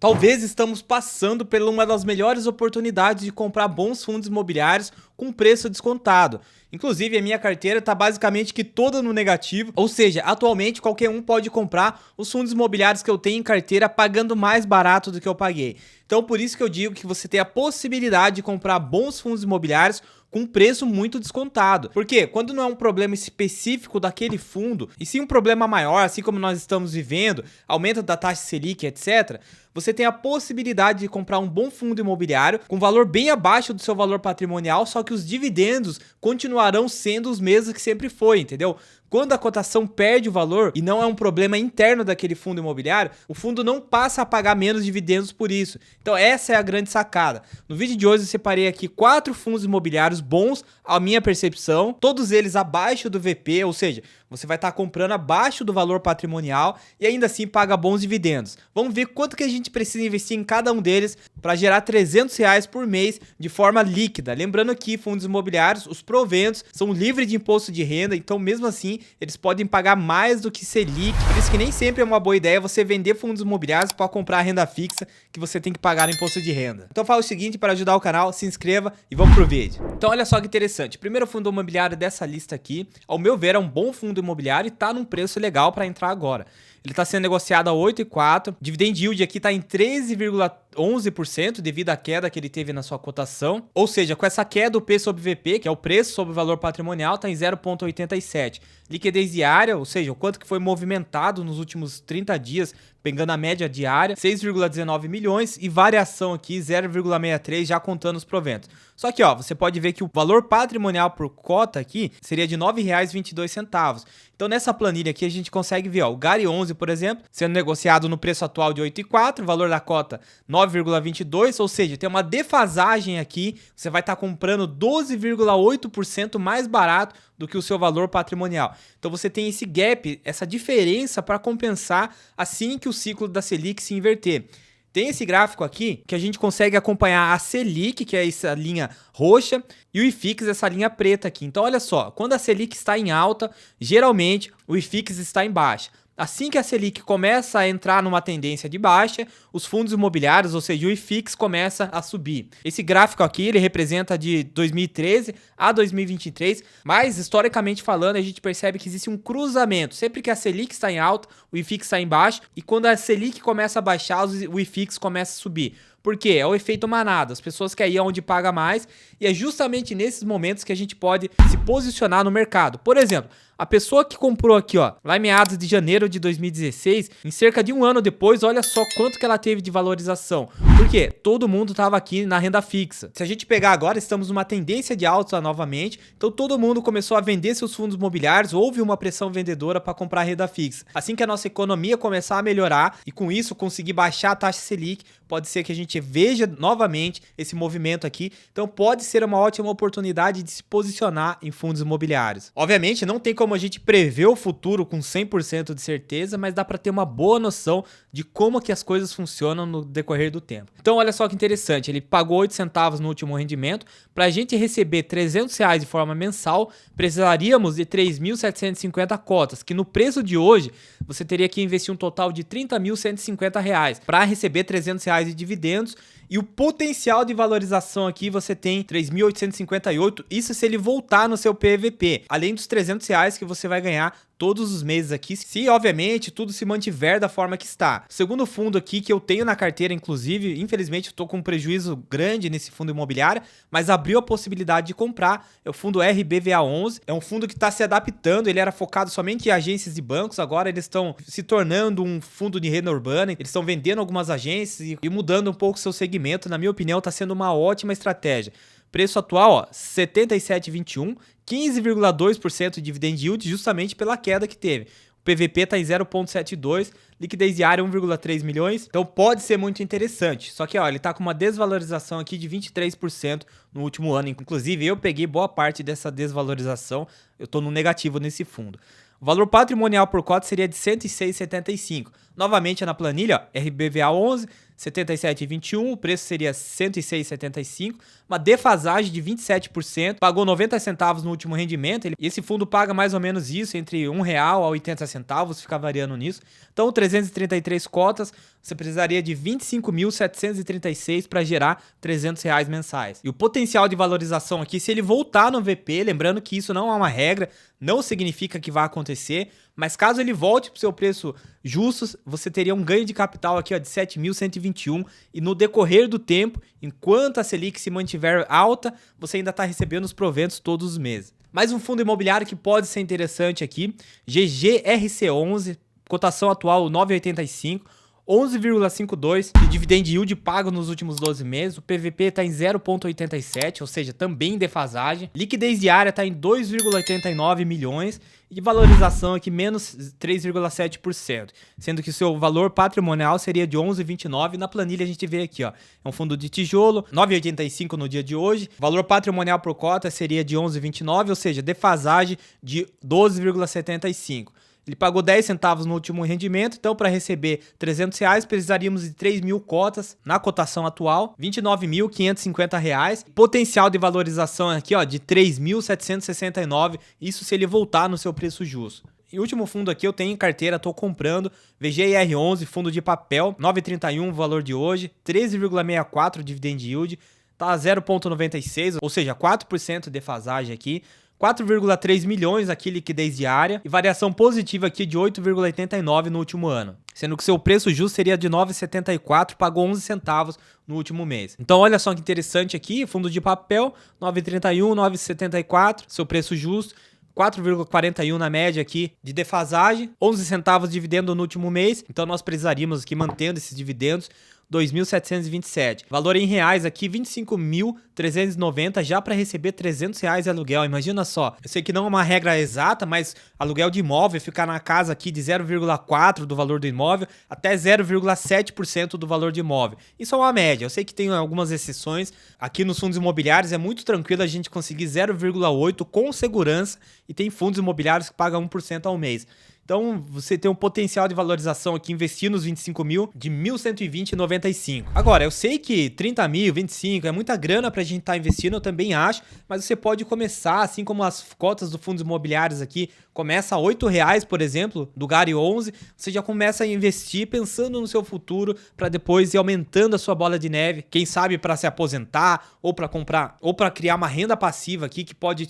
Talvez estamos passando por uma das melhores oportunidades de comprar bons fundos imobiliários com preço descontado. Inclusive, a minha carteira está basicamente que toda no negativo, ou seja, atualmente qualquer um pode comprar os fundos imobiliários que eu tenho em carteira pagando mais barato do que eu paguei. Então, por isso que eu digo que você tem a possibilidade de comprar bons fundos imobiliários com preço muito descontado. Porque quando não é um problema específico daquele fundo, e sim um problema maior, assim como nós estamos vivendo, aumento da taxa Selic, etc., você tem a possibilidade de comprar um bom fundo imobiliário com valor bem abaixo do seu valor patrimonial, só que os dividendos continuarão sendo os mesmos que sempre foi, entendeu? Quando a cotação perde o valor e não é um problema interno daquele fundo imobiliário, o fundo não passa a pagar menos dividendos por isso. Então essa é a grande sacada. No vídeo de hoje eu separei aqui 4 fundos imobiliários bons, à minha percepção, todos eles abaixo do VP, ou seja, você vai estar comprando abaixo do valor patrimonial e ainda assim paga bons dividendos. Vamos ver quanto que a gente precisa investir em cada um deles para gerar R$300 por mês de forma líquida. Lembrando que fundos imobiliários, os proventos são livres de imposto de renda, então mesmo assim eles podem pagar mais do que Selic. Por isso que nem sempre é uma boa ideia você vender fundos imobiliários para comprar renda fixa que você tem que pagar no imposto de renda. Então fala o seguinte, para ajudar o canal, se inscreva e vamos pro vídeo. Então olha só que interessante, primeiro fundo imobiliário dessa lista aqui, ao meu ver é um bom fundo imobiliário e tá num preço legal para entrar agora. Ele está sendo negociado a 8,4, dividend yield aqui está em 13,11% devido à queda que ele teve na sua cotação. Ou seja, com essa queda, o P sobre VP, que é o preço sobre o valor patrimonial, está em 0,87. Liquidez diária, ou seja, o quanto que foi movimentado nos últimos 30 dias, pegando a média diária, 6,19 milhões e variação aqui 0,63 já contando os proventos. Só que ó, você pode ver que o valor patrimonial por cota aqui seria de R$ 9,22. Então nessa planilha aqui a gente consegue ver ó, o GARI 11, por exemplo, sendo negociado no preço atual de 8,4, valor da cota 9,22, ou seja, tem uma defasagem aqui, você vai estar comprando 12,8% mais barato do que o seu valor patrimonial. Então você tem esse gap, essa diferença para compensar assim que o ciclo da Selic se inverter. Tem esse gráfico aqui que a gente consegue acompanhar a Selic, que é essa linha roxa, e o IFIX, essa linha preta aqui. Então olha só, quando a Selic está em alta, geralmente o IFIX está em baixa. Assim que a Selic começa a entrar numa tendência de baixa, os fundos imobiliários, ou seja, o IFIX, começa a subir. Esse gráfico aqui, ele representa de 2013 a 2023, mas historicamente falando, a gente percebe que existe um cruzamento. Sempre que a Selic está em alta, o IFIX está em baixo, e quando a Selic começa a baixar, o IFIX começa a subir. Por quê? É o efeito manada. As pessoas querem ir onde paga mais e é justamente nesses momentos que a gente pode se posicionar no mercado. Por exemplo, a pessoa que comprou aqui, ó, lá em meados de janeiro de 2016, em cerca de um ano depois, olha só quanto que ela teve de valorização. Por quê? Todo mundo estava aqui na renda fixa. Se a gente pegar agora, estamos numa tendência de alta novamente, então todo mundo começou a vender seus fundos imobiliários, houve uma pressão vendedora para comprar renda fixa. Assim que a nossa economia começar a melhorar e com isso conseguir baixar a taxa Selic, pode ser que a gente veja novamente esse movimento aqui. Então pode ser uma ótima oportunidade de se posicionar em fundos imobiliários. Obviamente não tem como a gente prever o futuro com 100% de certeza, mas dá para ter uma boa noção de como que as coisas funcionam no decorrer do tempo. Então olha só que interessante, ele pagou 8 centavos no último rendimento. Para a gente receber R$300 de forma mensal, precisaríamos de 3.750 cotas, que no preço de hoje você teria que investir um total de R$30.150 para receber R$300 de dividendos. E o potencial de valorização aqui você tem 3.858, isso se ele voltar no seu PVP, além dos R$300 que você vai ganhar todos os meses aqui, se obviamente tudo se mantiver da forma que está. O segundo fundo aqui que eu tenho na carteira, inclusive, infelizmente eu tô com um prejuízo grande nesse fundo imobiliário, mas abriu a possibilidade de comprar, é o fundo RBVA11, é um fundo que está se adaptando, ele era focado somente em agências de bancos, agora eles estão se tornando um fundo de renda urbana, eles estão vendendo algumas agências e mudando um pouco seu segmento, na minha opinião está sendo uma ótima estratégia. Preço atual, ó, 77,21, 15,2% de dividend yield justamente pela queda que teve. O PVP está em 0,72, liquidez diária 1,3 milhões, então pode ser muito interessante. Só que ó, ele está com uma desvalorização aqui de 23% no último ano. Inclusive eu peguei boa parte dessa desvalorização, eu estou no negativo nesse fundo. O valor patrimonial por cota seria de 106,75. Novamente na planilha, ó, RBVA 11, 77,21, o preço seria 106,75, uma defasagem de 27%, pagou 90 centavos no último rendimento, esse fundo paga mais ou menos isso, entre R$1 a 80 centavos, fica variando nisso. Então, 333 cotas, você precisaria de 25.736 para gerar R$300 mensais. E o potencial de valorização aqui, se ele voltar no VP, lembrando que isso não é uma regra, não significa que vai acontecer, mas caso ele volte para o seu preço justo, você teria um ganho de capital aqui ó, de 7.121 e no decorrer do tempo, enquanto a Selic se mantiver alta, você ainda está recebendo os proventos todos os meses. Mais um fundo imobiliário que pode ser interessante aqui, GGRC11, cotação atual 9,85, 11,52 de dividend yield pago nos últimos 12 meses. O PVP está em 0,87, ou seja, também em defasagem. Liquidez diária está em 2,89 milhões e de valorização aqui menos 3,7%, sendo que o seu valor patrimonial seria de 11,29. Na planilha a gente vê aqui, ó, é um fundo de tijolo, 9,85 no dia de hoje. Valor patrimonial por cota seria de 11,29, ou seja, defasagem de 12,75. Ele pagou 10 centavos no último rendimento, então para receber R$300 precisaríamos de 3.000 cotas na cotação atual, R$29.550. Potencial de valorização aqui ó, de 3.769, isso se ele voltar no seu preço justo. E o último fundo aqui eu tenho em carteira, estou comprando, VGIR11, fundo de papel, 9,31 o valor de hoje, 13,64 dividend yield, tá 0,96, ou seja, 4% de defasagem aqui. 4,3 milhões aqui liquidez diária e variação positiva aqui de 8,89 no último ano. Sendo que seu preço justo seria de 9,74, pagou 11 centavos no último mês. Então olha só que interessante aqui, fundo de papel, 9,31, 9,74, seu preço justo. 4,41 na média aqui de defasagem, 11 centavos de dividendo no último mês, então nós precisaríamos aqui mantendo esses dividendos, 2.727. Valor em reais aqui, 25.390 já para receber R$300 de aluguel. Imagina só, eu sei que não é uma regra exata, mas aluguel de imóvel ficar na casa aqui de 0,4 do valor do imóvel até 0,7% do valor de imóvel. Isso é uma média, eu sei que tem algumas exceções. Aqui nos fundos imobiliários é muito tranquilo a gente conseguir 0,8 com segurança e tem fundos imobiliários que pagam 1% ao mês. Então, você tem um potencial de valorização aqui, investir nos 25 mil, de 1.120,95. Agora, eu sei que 30 mil, 25 é muita grana pra gente estar investindo, eu também acho, mas você pode começar, assim como as cotas do fundos imobiliários aqui, começa a R$8, por exemplo, do GARI 11, você já começa a investir pensando no seu futuro para depois ir aumentando a sua bola de neve, quem sabe para se aposentar, ou para comprar, ou para criar uma renda passiva aqui que pode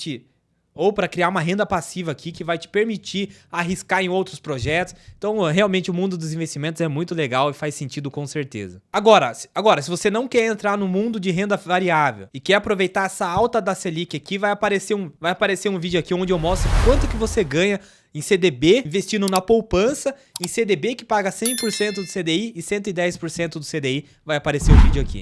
ou para criar uma renda passiva aqui que vai te permitir arriscar em outros projetos. Então, realmente, o mundo dos investimentos é muito legal e faz sentido com certeza. Agora, se você não quer entrar no mundo de renda variável e quer aproveitar essa alta da Selic aqui, vai aparecer um vídeo aqui onde eu mostro quanto que você ganha em CDB, investindo na poupança, em CDB que paga 100% do CDI e 110% do CDI, vai aparecer o vídeo aqui.